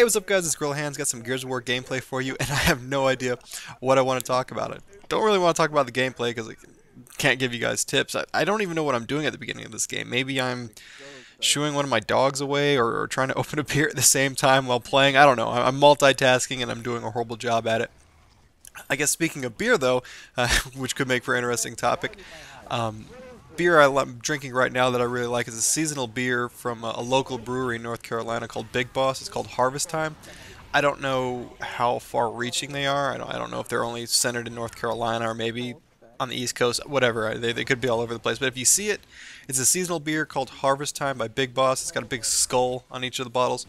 Hey, what's up guys, it's Grill Hands, got some Gears of War gameplay for you, and I have no idea what I want to talk about. I don't really want to talk about the gameplay because I can't give you guys tips. I don't even know what I'm doing at the beginning of this game. Maybe I'm shooing one of my dogs away or trying to open a beer at the same time while playing. I don't know. I'm multitasking and I'm doing a horrible job at it. I guess speaking of beer though, which could make for an interesting topic, um, beer I'm drinking right now that I really like is a seasonal beer from a local brewery in North Carolina called Big Boss. It's called Harvest Time. I don't know how far-reaching they are. I don't know if they're only centered in North Carolina or maybe on the East Coast. Whatever, they could be all over the place. But if you see it, it's a seasonal beer called Harvest Time by Big Boss. It's got a big skull on each of the bottles.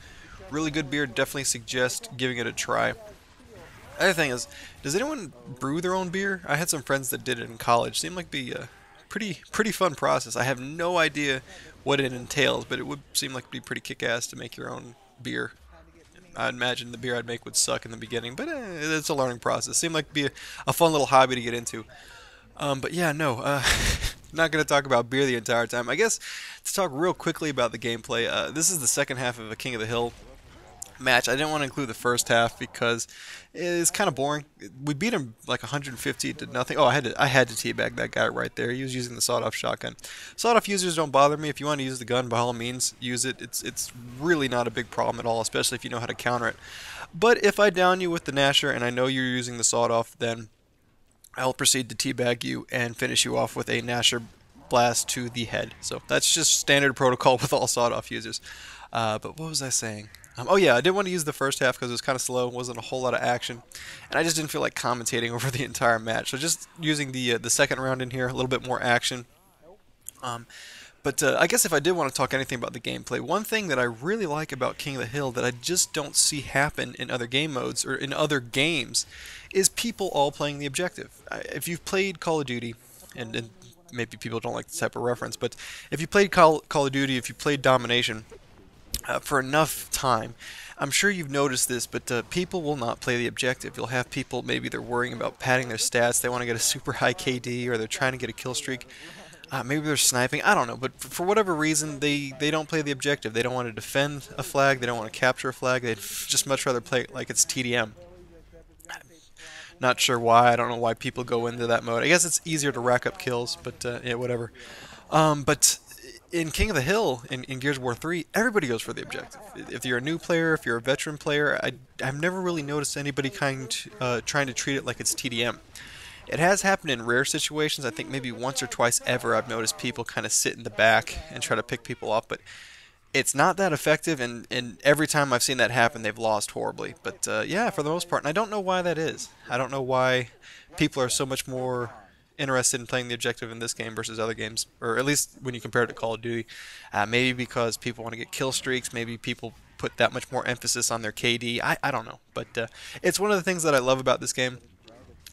Really good beer. Definitely suggest giving it a try. Other thing is, does anyone brew their own beer? I had some friends that did it in college. Seemed like be a pretty fun process. I have no idea what it entails, but it would seem like it'd be pretty kick-ass to make your own beer. I'd imagine the beer I'd make would suck in the beginning, but it's a learning process. Seemed like it'd be a fun little hobby to get into. But yeah, no, not going to talk about beer the entire time. I guess to talk real quickly about the gameplay, this is the second half of a King of the Hill match. I didn't want to include the first half because it's kind of boring. We beat him like 150 to nothing. Oh, I had to teabag that guy right there. He was using the sawed-off shotgun. Sawed-off users don't bother me. If you want to use the gun, by all means, use it. It's really not a big problem at all, especially if you know how to counter it. But if I down you with the Gnasher and I know you're using the sawed-off, then I'll proceed to teabag you and finish you off with a Gnasher blast to the head. So that's just standard protocol with all sawed-off users. But what was I saying? Oh yeah, I didn't want to use the first half because it was kind of slow, wasn't a whole lot of action, and I just didn't feel like commentating over the entire match. So just using the second round in here, a little bit more action. But I guess if I did want to talk anything about the gameplay, one thing that I really like about King of the Hill that I just don't see happen in other game modes or in other games is people all playing the objective. If you've played Call of Duty, and maybe people don't like this type of reference, but if you played Call of Duty, if you played Domination, for enough time, I'm sure you've noticed this, but people will not play the objective. You'll have people, maybe they're worrying about padding their stats, they want to get a super high KD, or they're trying to get a kill streak. Maybe they're sniping, I don't know, but for whatever reason, they don't play the objective. They don't want to defend a flag, they don't want to capture a flag, they'd just much rather play it like it's TDM. Not sure why, I don't know why people go into that mode. I guess it's easier to rack up kills, but yeah, whatever. But in King of the Hill, in Gears of War 3, everybody goes for the objective. If you're a new player, if you're a veteran player, I've never really noticed anybody trying to treat it like it's TDM. It has happened in rare situations. I think maybe once or twice ever I've noticed people kind of sit in the back and try to pick people off, but it's not that effective, and every time I've seen that happen, they've lost horribly. But yeah, for the most part, and I don't know why that is. I don't know why people are so much more interested in playing the objective in this game versus other games, or at least when you compare it to Call of Duty. Maybe because people want to get kill streaks, maybe people put that much more emphasis on their KD. I don't know, but it's one of the things that I love about this game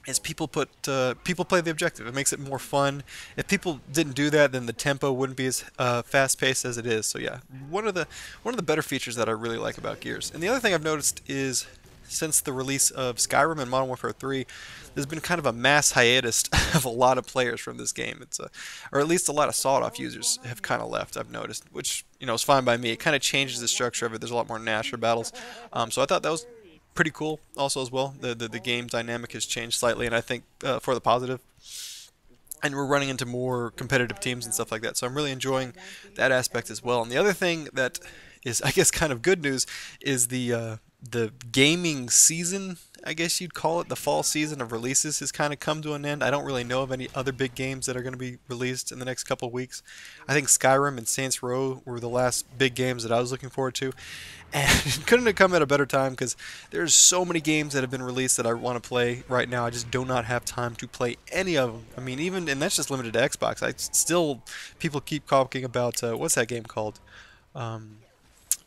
is people play the objective. It makes it more fun. If people didn't do that, then the tempo wouldn't be as fast-paced as it is. So yeah, one of the better features that I really like about Gears. And the other thing I've noticed is since the release of Skyrim and Modern Warfare 3, there's been kind of a mass hiatus of a lot of players from this game. Or at least a lot of sawed-off users have kind of left, I've noticed, which, you know, is fine by me. It kind of changes the structure of it. There's a lot more Gnasher battles. So I thought that was pretty cool also as well. The game dynamic has changed slightly, and I think for the positive. And we're running into more competitive teams and stuff like that. So I'm really enjoying that aspect as well. And the other thing that is, I guess, kind of good news is the gaming season, I guess you'd call it, the fall season of releases has kind of come to an end. I don't really know of any other big games that are going to be released in the next couple of weeks. I think Skyrim and Saints Row were the last big games that I was looking forward to. And it couldn't have come at a better time because there's so many games that have been released that I want to play right now. I just do not have time to play any of them. I mean, and that's just limited to Xbox. People keep talking about, what's that game called?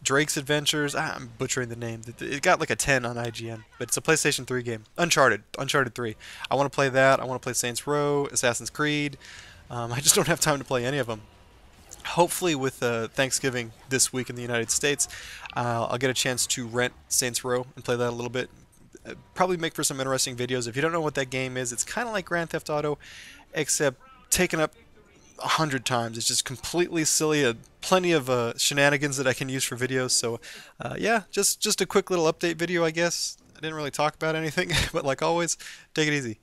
Drake's Adventures. I'm butchering the name. It got like a 10 on IGN, but it's a PlayStation 3 game. Uncharted 3. I want to play that. I want to play Saints Row, Assassin's Creed. I just don't have time to play any of them. Hopefully with Thanksgiving this week in the United States, I'll get a chance to rent Saints Row and play that a little bit. Probably make for some interesting videos. If you don't know what that game is, it's kind of like Grand Theft Auto, except taken up 100 times. It's just completely silly. Plenty of shenanigans that I can use for videos. So yeah, just a quick little update video, I guess. I didn't really talk about anything, but like always, take it easy.